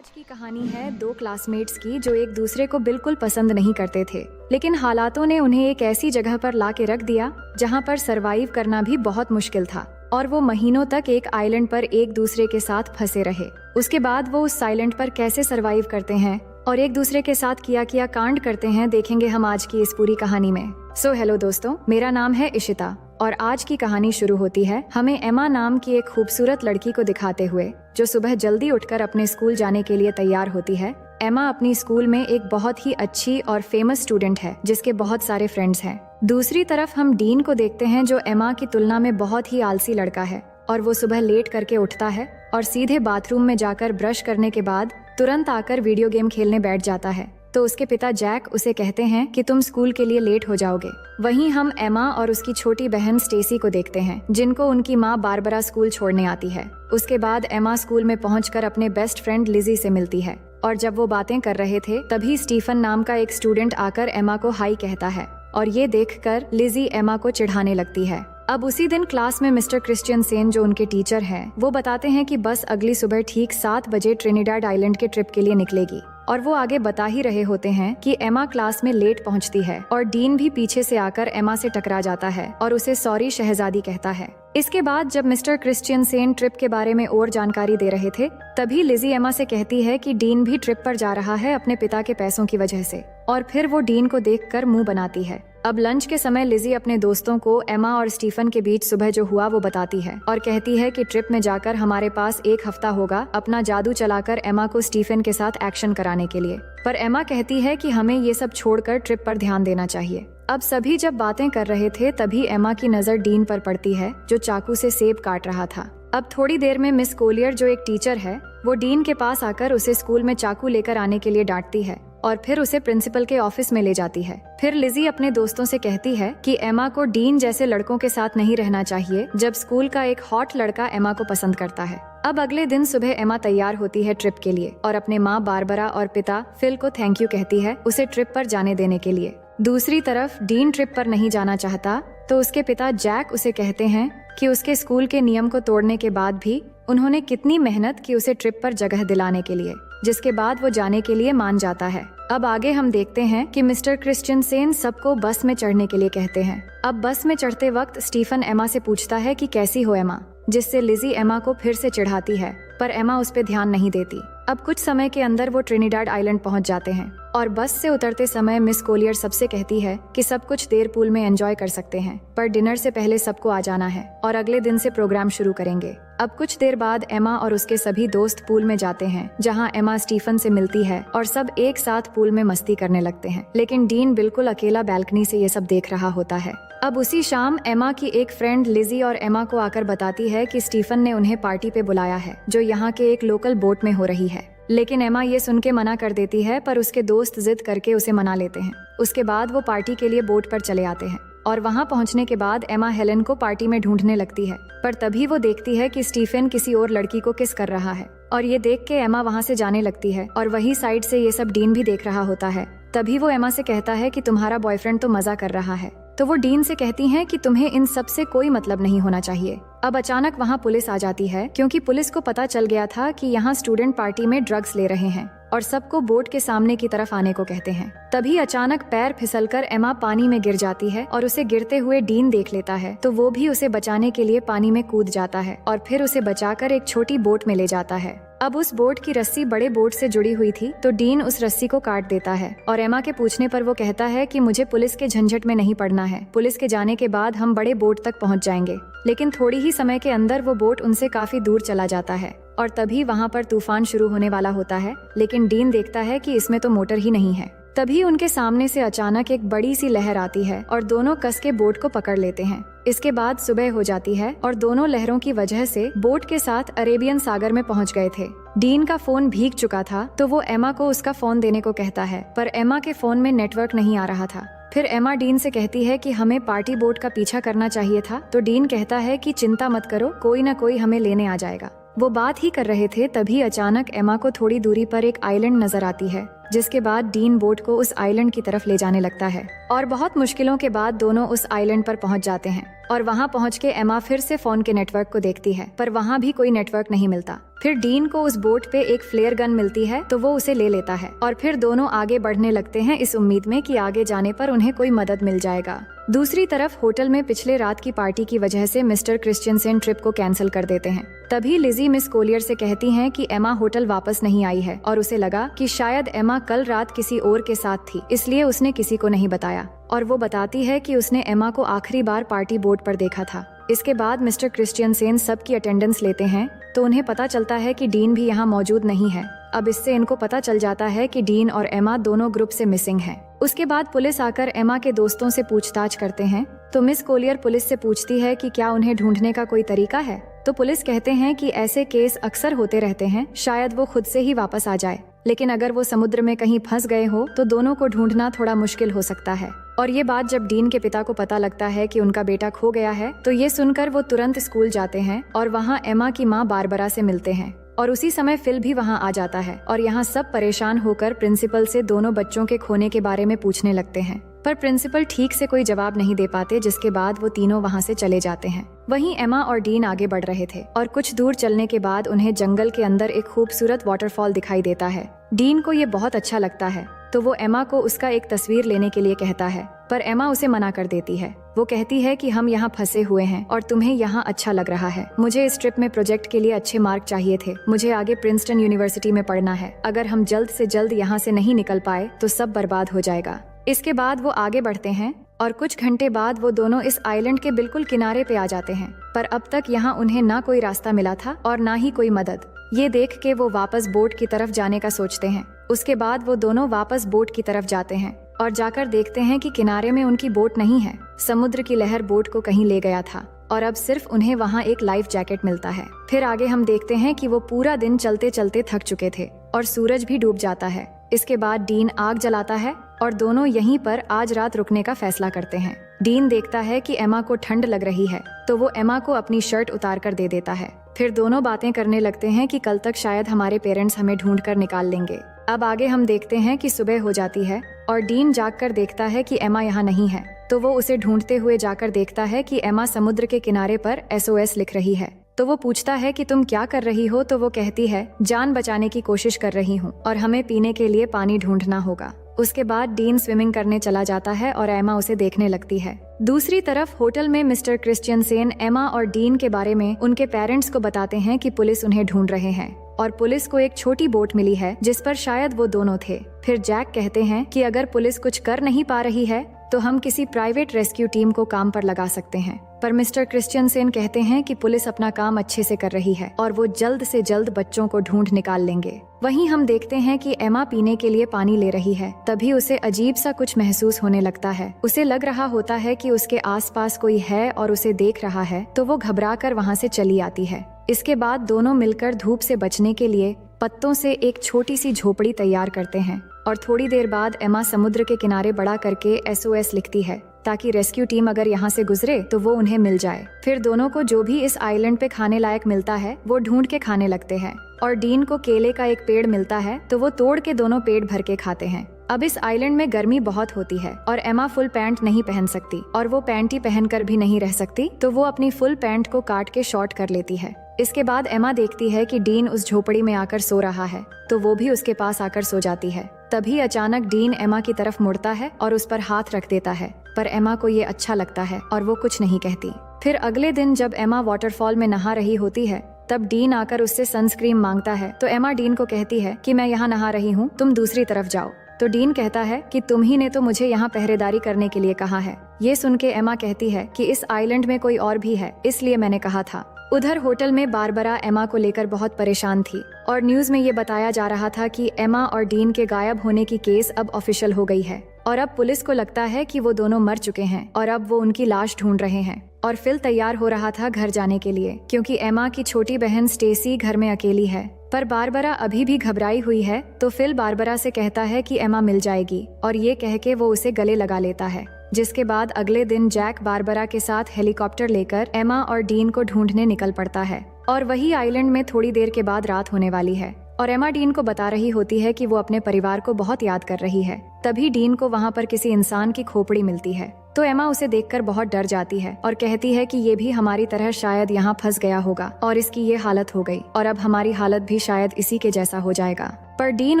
आज की कहानी है दो क्लासमेट्स की जो एक दूसरे को बिल्कुल पसंद नहीं करते थे, लेकिन हालातों ने उन्हें एक ऐसी जगह पर ला के रख दिया जहाँ पर सरवाइव करना भी बहुत मुश्किल था और वो महीनों तक एक आइलैंड पर एक दूसरे के साथ फंसे रहे। उसके बाद वो उस आइलैंड पर कैसे सरवाइव करते हैं और एक दूसरे के साथ किया कांड करते हैं, देखेंगे हम आज की इस पूरी कहानी में। सो हेलो दोस्तों, मेरा नाम है इशिता और आज की कहानी शुरू होती है हमें एमा नाम की एक खूबसूरत लड़की को दिखाते हुए जो सुबह जल्दी उठकर अपने स्कूल जाने के लिए तैयार होती है। एमा अपनी स्कूल में एक बहुत ही अच्छी और फेमस स्टूडेंट है जिसके बहुत सारे फ्रेंड्स हैं। दूसरी तरफ हम डीन को देखते हैं जो एमा की तुलना में बहुत ही आलसी लड़का है और वो सुबह लेट करके उठता है और सीधे बाथरूम में जाकर ब्रश करने के बाद तुरंत आकर वीडियो गेम खेलने बैठ जाता है। तो उसके पिता जैक उसे कहते हैं कि तुम स्कूल के लिए लेट हो जाओगे। वहीं हम एमा और उसकी छोटी बहन स्टेसी को देखते हैं जिनको उनकी माँ बारबरा स्कूल छोड़ने आती है। उसके बाद एमा स्कूल में पहुंचकर अपने बेस्ट फ्रेंड लिजी से मिलती है और जब वो बातें कर रहे थे तभी स्टीफन नाम का एक स्टूडेंट आकर एमा को हाई कहता है और ये देखकर लिजी एमा को चिढ़ाने लगती है। अब उसी दिन क्लास में मिस्टर क्रिश्चियनसेन जो उनके टीचर हैं, वो बताते हैं कि बस अगली सुबह ठीक 7 बजे ट्रिनिडाड आइलैंड के ट्रिप के लिए निकलेगी और वो आगे बता ही रहे होते हैं कि एमा क्लास में लेट पहुंचती है और डीन भी पीछे से आकर एमा से टकरा जाता है और उसे सॉरी शहजादी कहता है। इसके बाद जब मिस्टर क्रिश्चियनसेन ट्रिप के बारे में और जानकारी दे रहे थे तभी लिजी एमा से कहती है कि डीन भी ट्रिप पर जा रहा है अपने पिता के पैसों की वजह से और फिर वो डीन को देखकर मुंह बनाती है। अब लंच के समय लिजी अपने दोस्तों को एमा और स्टीफन के बीच सुबह जो हुआ वो बताती है और कहती है कि ट्रिप में जाकर हमारे पास 1 हफ्ता होगा अपना जादू चलाकर एमा को स्टीफन के साथ एक्शन कराने के लिए। पर एमा कहती है कि हमें ये सब छोड़कर ट्रिप पर ध्यान देना चाहिए। अब सभी जब बातें कर रहे थे तभी एमा की नजर डीन पर पड़ती है जो चाकू से सेब काट रहा था। अब थोड़ी देर में मिस कोलियर जो एक टीचर है वो डीन के पास आकर उसे स्कूल में चाकू लेकर आने के लिए डांटती है और फिर उसे प्रिंसिपल के ऑफिस में ले जाती है। फिर लिजी अपने दोस्तों से कहती है कि एमा को डीन जैसे लड़कों के साथ नहीं रहना चाहिए जब स्कूल का एक हॉट लड़का एमा को पसंद करता है। अब अगले दिन सुबह एमा तैयार होती है ट्रिप के लिए और अपने माँ बारबरा और पिता फिल को थैंक यू कहती है उसे ट्रिप पर जाने देने के लिए। दूसरी तरफ डीन ट्रिप पर नहीं जाना चाहता तो उसके पिता जैक उसे कहते हैं कि उसके स्कूल के नियम को तोड़ने के बाद भी उन्होंने कितनी मेहनत की उसे ट्रिप पर जगह दिलाने के लिए, जिसके बाद वो जाने के लिए मान जाता है। अब आगे हम देखते हैं कि मिस्टर क्रिश्चियनसेन सबको बस में चढ़ने के लिए कहते हैं। अब बस में चढ़ते वक्त स्टीफन एमा से पूछता है कि कैसी हो एमा, जिससे लिजी एमा को फिर से चिढ़ाती है पर एमा उस पे ध्यान नहीं देती। अब कुछ समय के अंदर वो ट्रिनिडाड आइलैंड पहुंच जाते हैं और बस से उतरते समय मिस कोलियर सबसे कहती है कि सब कुछ देर पूल में एंजॉय कर सकते हैं पर डिनर से पहले सबको आ जाना है और अगले दिन से प्रोग्राम शुरू करेंगे। अब कुछ देर बाद एमा और उसके सभी दोस्त पूल में जाते हैं जहां एमा स्टीफन से मिलती है और सब एक साथ पूल में मस्ती करने लगते हैं, लेकिन डीन बिल्कुल अकेला बैल्कनी से ये सब देख रहा होता है। अब उसी शाम एमा की एक फ्रेंड लिजी और एमा को आकर बताती है कि स्टीफन ने उन्हें पार्टी पे बुलाया है जो यहाँ के एक लोकल बोट में हो रही है, लेकिन एमा ये सुन के मना कर देती है पर उसके दोस्त जिद करके उसे मना लेते हैं। उसके बाद वो पार्टी के लिए बोट पर चले आते हैं और वहाँ पहुँचने के बाद एमा हेलन को पार्टी में ढूंढने लगती है पर तभी वो देखती है कि स्टीफन किसी और लड़की को किस कर रहा है और ये देख के एमा वहाँ से जाने लगती है और वही साइड से ये सब डीन भी देख रहा होता है। तभी वो एमा से कहता है कि तुम्हारा बॉयफ्रेंड तो मजा कर रहा है, तो वो डीन से कहती हैं कि तुम्हें इन सब से कोई मतलब नहीं होना चाहिए। अब अचानक वहाँ पुलिस आ जाती है क्योंकि पुलिस को पता चल गया था कि यहाँ स्टूडेंट पार्टी में ड्रग्स ले रहे हैं और सबको बोट के सामने की तरफ आने को कहते हैं। तभी अचानक पैर फिसलकर एमा पानी में गिर जाती है और उसे गिरते हुए डीन देख लेता है तो वो भी उसे बचाने के लिए पानी में कूद जाता है और फिर उसे बचाकर एक छोटी बोट में ले जाता है। अब उस बोट की रस्सी बड़े बोट से जुड़ी हुई थी तो डीन उस रस्सी को काट देता है और एमा के पूछने पर वो कहता है कि मुझे पुलिस के झंझट में नहीं पड़ना है, पुलिस के जाने के बाद हम बड़े बोट तक पहुंच जाएंगे। लेकिन थोड़ी ही समय के अंदर वो बोट उनसे काफी दूर चला जाता है और तभी वहाँ पर तूफान शुरू होने वाला होता है, लेकिन डीन देखता है कि इसमें तो मोटर ही नहीं है। तभी उनके सामने से अचानक एक बड़ी सी लहर आती है और दोनों कस के बोट को पकड़ लेते हैं। इसके बाद सुबह हो जाती है और दोनों लहरों की वजह से बोट के साथ अरेबियन सागर में पहुंच गए थे। डीन का फोन भीग चुका था तो वो एमा को उसका फोन देने को कहता है पर एमा के फोन में नेटवर्क नहीं आ रहा था। फिर एमा डीन से कहती है कि हमें पार्टी बोट का पीछा करना चाहिए था तो डीन कहता है कि चिंता मत करो, कोई ना कोई हमें लेने आ जाएगा। वो बात ही कर रहे थे तभी अचानक एमा को थोड़ी दूरी पर एक आइलैंड नजर आती है जिसके बाद डीन बोट को उस आइलैंड की तरफ ले जाने लगता है और बहुत मुश्किलों के बाद दोनों उस आइलैंड पर पहुंच जाते हैं। और वहां पहुंच के एमा फिर से फोन के नेटवर्क को देखती है, पर वहां भी कोई नेटवर्क नहीं मिलता। फिर डीन को उस बोट पे एक फ्लेयर गन मिलती है, तो वो उसे ले लेता है और फिर दोनों आगे बढ़ने लगते हैं इस उम्मीद में कि आगे जाने पर उन्हें कोई मदद मिल जाएगा। दूसरी तरफ होटल में पिछले रात की पार्टी की वजह से मिस्टर क्रिश्चियनसेन ट्रिप को कैंसिल कर देते हैं। तभी लिजी मिस कोलियर से कहती हैं कि एमा होटल वापस नहीं आई है और उसे लगा कि शायद एमा कल रात किसी और के साथ थी, इसलिए उसने किसी को नहीं बताया। और वो बताती है कि उसने एमा को आखिरी बार पार्टी बोट पर देखा था। इसके बाद मिस्टर क्रिश्चियनसेन सबकी अटेंडेंस लेते हैं, तो उन्हें पता चलता है कि डीन भी यहाँ मौजूद नहीं है। अब इससे इनको पता चल जाता है कि डीन और एमा दोनों ग्रुप से मिसिंग हैं। उसके बाद पुलिस आकर एमा के दोस्तों से पूछताछ करते हैं, तो मिस कोलियर पुलिस से पूछती है कि क्या उन्हें ढूंढने का कोई तरीका है। तो पुलिस कहते हैं कि ऐसे केस अक्सर होते रहते हैं, शायद वो खुद से ही वापस आ जाए, लेकिन अगर वो समुद्र में कहीं फंस गए हो तो दोनों को ढूंढना थोड़ा मुश्किल हो सकता है। और ये बात जब डीन के पिता को पता लगता है कि उनका बेटा खो गया है, तो ये सुनकर वो तुरंत स्कूल जाते हैं और वहाँ एमा की माँ बारबरा से मिलते हैं। और उसी समय फिल भी वहाँ आ जाता है और यहाँ सब परेशान होकर प्रिंसिपल से दोनों बच्चों के खोने के बारे में पूछने लगते हैं, पर प्रिंसिपल ठीक से कोई जवाब नहीं दे पाते, जिसके बाद वो तीनों वहाँ से चले जाते हैं। वहीं एमा और डीन आगे बढ़ रहे थे और कुछ दूर चलने के बाद उन्हें जंगल के अंदर एक खूबसूरत वाटरफॉल दिखाई देता है। डीन को ये बहुत अच्छा लगता है, तो वो एमा को उसका एक तस्वीर लेने के लिए कहता है, पर एमा उसे मना कर देती है। वो कहती है कि हम यहाँ फंसे हुए हैं और तुम्हें यहाँ अच्छा लग रहा है। मुझे इस ट्रिप में प्रोजेक्ट के लिए अच्छे मार्क चाहिए थे। मुझे आगे प्रिंसटन यूनिवर्सिटी में पढ़ना है। अगर हम जल्द से जल्द यहाँ से नहीं निकल पाए तो सब बर्बाद हो जाएगा। इसके बाद वो आगे बढ़ते हैं और कुछ घंटे बाद वो दोनों इस आइलैंड के बिल्कुल किनारे पे आ जाते हैं, पर अब तक यहाँ उन्हें ना कोई रास्ता मिला था और ना ही कोई मदद। ये देख के वो वापस बोट की तरफ जाने का सोचते हैं। उसके बाद वो दोनों वापस बोट की तरफ जाते हैं और जाकर देखते हैं कि किनारे में उनकी बोट नहीं है। समुद्र की लहर बोट को कहीं ले गया था और अब सिर्फ उन्हें वहाँ एक लाइफ जैकेट मिलता है। फिर आगे हम देखते हैं कि वो पूरा दिन चलते चलते थक चुके थे और सूरज भी डूब जाता है। इसके बाद डीन आग जलाता है और दोनों यहीं पर आज रात रुकने का फैसला करते हैं। डीन देखता है कि एमा को ठंड लग रही है, तो वो एमा को अपनी शर्ट उतार कर दे देता है। फिर दोनों बातें करने लगते हैं कि कल तक शायद हमारे पेरेंट्स हमें ढूंढ कर निकाल लेंगे। अब आगे हम देखते हैं कि सुबह हो जाती है और डीन जागकर देखता है कि एमा यहाँ नहीं है, तो वो उसे ढूंढते हुए जाकर देखता है कि एमा समुद्र के किनारे पर SOS लिख रही है। तो वो पूछता है कि तुम क्या कर रही हो, तो वो कहती है जान बचाने की कोशिश कर रही हूँ और हमें पीने के लिए पानी ढूंढना होगा। उसके बाद डीन स्विमिंग करने चला जाता है और एमा उसे देखने लगती है। दूसरी तरफ होटल में मिस्टर क्रिश्चियनसेन एमा और डीन के बारे में उनके पेरेंट्स को बताते हैं कि पुलिस उन्हें ढूंढ रहे हैं और पुलिस को एक छोटी बोट मिली है जिस पर शायद वो दोनों थे। फिर जैक कहते हैं कि अगर पुलिस कुछ कर नहीं पा रही है तो हम किसी प्राइवेट रेस्क्यू टीम को काम पर लगा सकते हैं, पर मिस्टर क्रिश्चियनसेन कहते हैं कि पुलिस अपना काम अच्छे से कर रही है और वो जल्द से जल्द बच्चों को ढूंढ निकाल लेंगे। वहीं हम देखते हैं कि एमा पीने के लिए पानी ले रही है, तभी उसे अजीब सा कुछ महसूस होने लगता है। उसे लग रहा होता है कि उसके आसपास कोई है और उसे देख रहा है, तो वो घबराकर वहाँ से चली आती है। इसके बाद दोनों मिलकर धूप से बचने के लिए पत्तों से एक छोटी सी झोपड़ी तैयार करते हैं और थोड़ी देर बाद एमा समुद्र के किनारे बड़ा करके SOS लिखती है ताकि रेस्क्यू टीम अगर यहाँ से गुजरे तो वो उन्हें मिल जाए। फिर दोनों को जो भी इस आइलैंड पे खाने लायक मिलता है वो ढूंढ के खाने लगते हैं और डीन को केले का एक पेड़ मिलता है, तो वो तोड़ के दोनों पेट भर के खाते हैं। अब इस आइलैंड में गर्मी बहुत होती है और एमा फुल पैंट नहीं पहन सकती और वो पैंटी पहनकर भी नहीं रह सकती, तो वो अपनी फुल पैंट को काट के शॉर्ट कर लेती है। इसके बाद एमा देखती है कि डीन उस झोपड़ी में आकर सो रहा है, तो वो भी उसके पास आकर सो जाती है। तभी अचानक डीन एमा की तरफ मुड़ता है और उस पर हाथ रख देता है, पर एमा को ये अच्छा लगता है और वो कुछ नहीं कहती। फिर अगले दिन जब एमा वाटरफॉल में नहा रही होती है, तब डीन आकर उससे सनस्क्रीन मांगता है, तो एमा डीन को कहती है कि मैं यहाँ नहा रही हूँ, तुम दूसरी तरफ जाओ। तो डीन कहता है कि तुम ही ने तो मुझे यहाँ पहरेदारी करने के लिए कहा है। ये सुन के एमा कहती है कि इस आइलैंड में कोई और भी है, इसलिए मैंने कहा था। उधर होटल में बारबरा एमा को लेकर बहुत परेशान थी और न्यूज में ये बताया जा रहा था कि एमा और डीन के गायब होने की केस अब ऑफिशियल हो गई है और अब पुलिस को लगता है कि वो दोनों मर चुके हैं और अब वो उनकी लाश ढूंढ रहे हैं। और फिल तैयार हो रहा था घर जाने के लिए, क्योंकि एमा की छोटी बहन स्टेसी घर में अकेली है, पर बारबरा अभी भी घबराई हुई है। तो फिल बारबरा से कहता है कि एमा मिल जाएगी और ये कह के वो उसे गले लगा लेता है। जिसके बाद अगले दिन जैक बारबरा के साथ हेलीकॉप्टर लेकर एमा और डीन को ढूंढने निकल पड़ता है और वही आइलैंड में थोड़ी देर के बाद रात होने वाली है। और एमा डीन को बता रही होती है कि वो अपने परिवार को बहुत याद कर रही है। तभी डीन को वहाँ पर किसी इंसान की खोपड़ी मिलती है, तो एमा उसे देखकर बहुत डर जाती है और कहती है कि ये भी हमारी तरह शायद यहाँ फंस गया होगा और इसकी ये हालत हो गई और अब हमारी हालत भी शायद इसी के जैसा हो जाएगा। पर डीन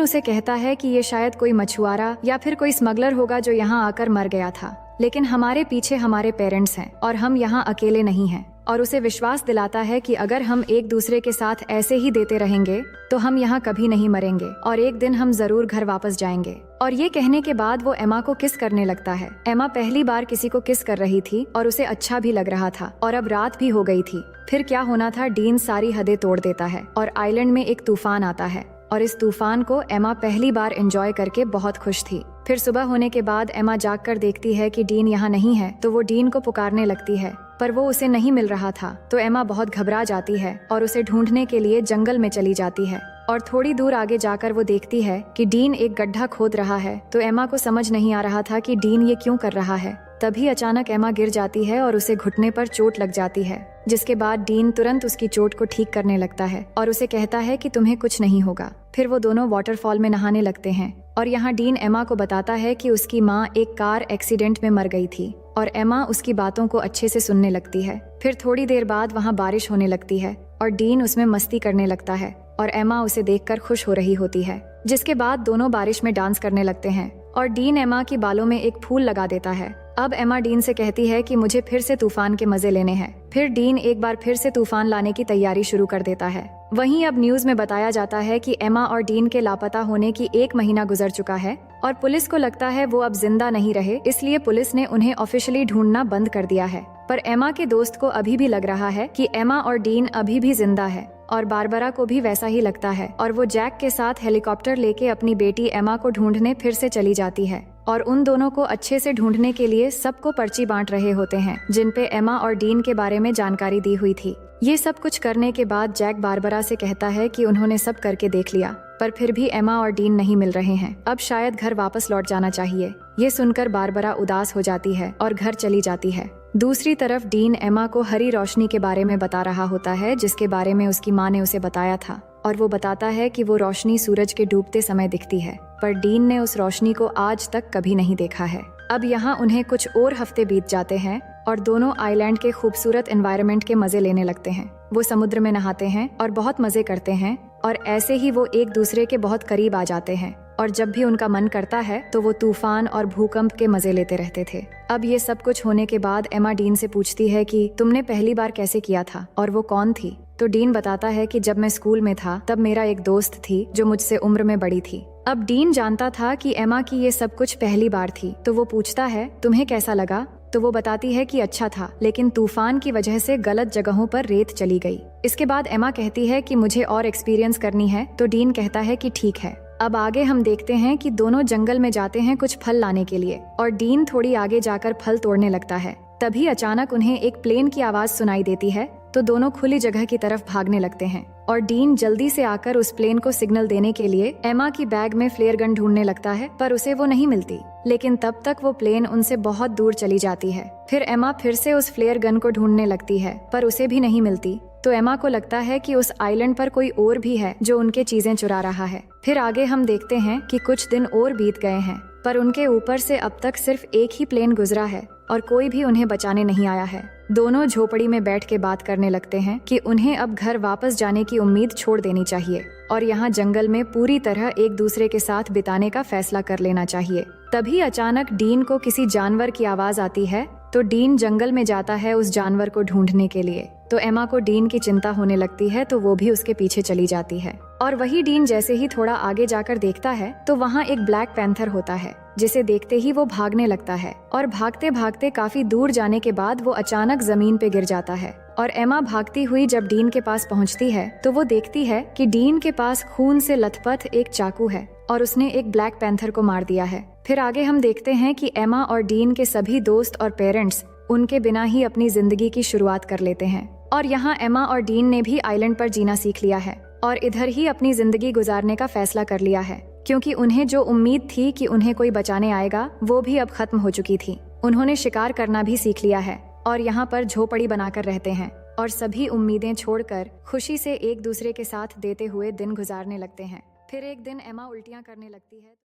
उसे कहता है कि ये शायद कोई मछुआरा या फिर कोई स्मगलर होगा जो यहाँ आकर मर गया था, लेकिन हमारे पीछे हमारे पेरेंट्स हैं और हम यहाँ अकेले नहीं हैं। और उसे विश्वास दिलाता है कि अगर हम एक दूसरे के साथ ऐसे ही देते रहेंगे तो हम यहाँ कभी नहीं मरेंगे और एक दिन हम जरूर घर वापस जाएंगे। और ये कहने के बाद वो एमा को किस करने लगता है। एमा पहली बार किसी को किस कर रही थी और उसे अच्छा भी लग रहा था और अब रात भी हो गई थी। फिर क्या होना था, डीन सारी हदें तोड़ देता है और आइलैंड में एक तूफान आता है और इस तूफान को एमा पहली बार एंजॉय करके बहुत खुश थी। फिर सुबह होने के बाद एमा जाग कर देखती है कि डीन यहाँ नहीं है, तो वो डीन को पुकारने लगती है पर वो उसे नहीं मिल रहा था। तो एमा बहुत घबरा जाती है और उसे ढूंढने के लिए जंगल में चली जाती है और थोड़ी दूर आगे जाकर वो देखती है कि डीन एक गड्ढा खोद रहा है। तो एमा को समझ नहीं आ रहा था कि डीन ये क्यों कर रहा है। तभी अचानक एमा गिर जाती है और उसे घुटने पर चोट लग जाती है, जिसके बाद डीन तुरंत उसकी चोट को ठीक करने लगता है और उसे कहता है कि तुम्हें कुछ नहीं होगा। फिर वो दोनों वाटरफॉल में नहाने लगते हैं और यहाँ डीन एमा को बताता है कि उसकी माँ एक कार एक्सीडेंट में मर गई थी और एमा उसकी बातों को अच्छे से सुनने लगती है। फिर थोड़ी देर बाद वहाँ बारिश होने लगती है और डीन उसमें मस्ती करने लगता है और एमा उसे देखकर खुश हो रही होती है, जिसके बाद दोनों बारिश में डांस करने लगते हैं और डीन एमा की बालों में एक फूल लगा देता है। अब एमा डीन से कहती है कि मुझे फिर से तूफान के मजे लेने हैं। फिर डीन एक बार फिर से तूफान लाने की तैयारी शुरू कर देता है। वहीं अब न्यूज में बताया जाता है कि एमा और डीन के लापता होने की 1 महीना गुजर चुका है और पुलिस को लगता है वो अब जिंदा नहीं रहे, इसलिए पुलिस ने उन्हें ऑफिशियली ढूंढना बंद कर दिया है। पर एमा के दोस्त को अभी भी लग रहा है कि एमा और डीन अभी भी जिंदा है और बारबरा को भी वैसा ही लगता है और वो जैक के साथ हेलीकॉप्टर लेके अपनी बेटी एमा को ढूंढने फिर से चली जाती है और उन दोनों को अच्छे से ढूंढने के लिए सबको पर्ची बांट रहे होते हैं, जिन पे एमा और डीन के बारे में जानकारी दी हुई थी। ये सब कुछ करने के बाद जैक बारबरा से कहता है कि उन्होंने सब करके देख लिया, पर फिर भी एमा और डीन नहीं मिल रहे हैं। अब शायद घर वापस लौट जाना चाहिए। ये सुनकर बारबरा उदास हो जाती है और घर चली जाती है। दूसरी तरफ डीन एमा को हरी रोशनी के बारे में बता रहा होता है, जिसके बारे में उसकी माँ ने उसे बताया था और वो बताता है कि वो रोशनी सूरज के डूबते समय दिखती है, पर डीन ने उस रोशनी को आज तक कभी नहीं देखा है। अब यहाँ उन्हें कुछ और हफ्ते बीत जाते हैं और दोनों आइलैंड के खूबसूरत एनवायरनमेंट के मजे लेने लगते हैं। वो समुद्र में नहाते हैं और बहुत मजे करते हैं और ऐसे ही वो एक दूसरे के बहुत करीब आ जाते हैं और जब भी उनका मन करता है तो वो तूफान और भूकंप के मजे लेते रहते थे। अब ये सब कुछ होने के बाद एमा डीन से पूछती है कि तुमने पहली बार कैसे किया था और वो कौन थी। तो डीन बताता है कि जब मैं स्कूल में था तब मेरा एक दोस्त थी जो मुझसे उम्र में बड़ी थी। अब डीन जानता था कि एमा की ये सब कुछ पहली बार थी, तो वो पूछता है तुम्हें कैसा लगा। तो वो बताती है कि अच्छा था, लेकिन तूफान की वजह से गलत जगहों पर रेत चली गई। इसके बाद एमा कहती है कि मुझे और एक्सपीरियंस करनी है, तो डीन कहता है कि ठीक है। अब आगे हम देखते हैं कि दोनों जंगल में जाते हैं कुछ फल लाने के लिए और डीन थोड़ी आगे जाकर फल तोड़ने लगता है। तभी अचानक उन्हें एक प्लेन की आवाज सुनाई देती है, तो दोनों खुली जगह की तरफ भागने लगते हैं और डीन जल्दी से आकर उस प्लेन को सिग्नल देने के लिए एमा की बैग में फ्लेयर गन ढूंढने लगता है, पर उसे वो नहीं मिलती। लेकिन तब तक वो प्लेन उनसे बहुत दूर चली जाती है। फिर एमा फिर से उस फ्लेयर गन को ढूंढने लगती है, पर उसे भी नहीं मिलती। तो एमा को लगता है कि उस आइलैंड पर कोई और भी है जो उनके चीजें चुरा रहा है। फिर आगे हम देखते हैं कि कुछ दिन और बीत गए हैं, पर उनके ऊपर से अब तक सिर्फ एक ही प्लेन गुजरा है और कोई भी उन्हें बचाने नहीं आया है। दोनों झोपड़ी में बैठ के बात करने लगते हैं कि उन्हें अब घर वापस जाने की उम्मीद छोड़ देनी चाहिए और यहाँ जंगल में पूरी तरह एक दूसरे के साथ बिताने का फैसला कर लेना चाहिए। तभी अचानक डीन को किसी जानवर की आवाज आती है, तो डीन जंगल में जाता है उस जानवर को ढूंढने के लिए। तो एमा को डीन की चिंता होने लगती है, तो वो भी उसके पीछे चली जाती है और वही डीन जैसे ही थोड़ा आगे जाकर देखता है तो वहाँ एक ब्लैक पैंथर होता है, जिसे देखते ही वो भागने लगता है और भागते भागते काफी दूर जाने के बाद वो अचानक जमीन पे गिर जाता है। और एमा भागती हुई जब डीन के पास पहुँचती है तो वो देखती है कि डीन के पास खून से लथपथ एक चाकू है और उसने एक ब्लैक पैंथर को मार दिया है। फिर आगे हम देखते हैं कि एमा और डीन के सभी दोस्त और पेरेंट्स उनके बिना ही अपनी जिंदगी की शुरुआत कर लेते हैं और यहाँ एमा और डीन ने भी आइलैंड पर जीना सीख लिया है और इधर ही अपनी जिंदगी गुजारने का फैसला कर लिया है, क्योंकि उन्हें जो उम्मीद थी कि उन्हें कोई बचाने आएगा वो भी अब खत्म हो चुकी थी। उन्होंने शिकार करना भी सीख लिया है और यहाँ पर झोपड़ी बनाकर रहते हैं और सभी उम्मीदें छोड़कर खुशी से एक दूसरे के साथ देते हुए दिन गुजारने लगते हैं। फिर एक दिन एमा उल्टियां करने लगती है।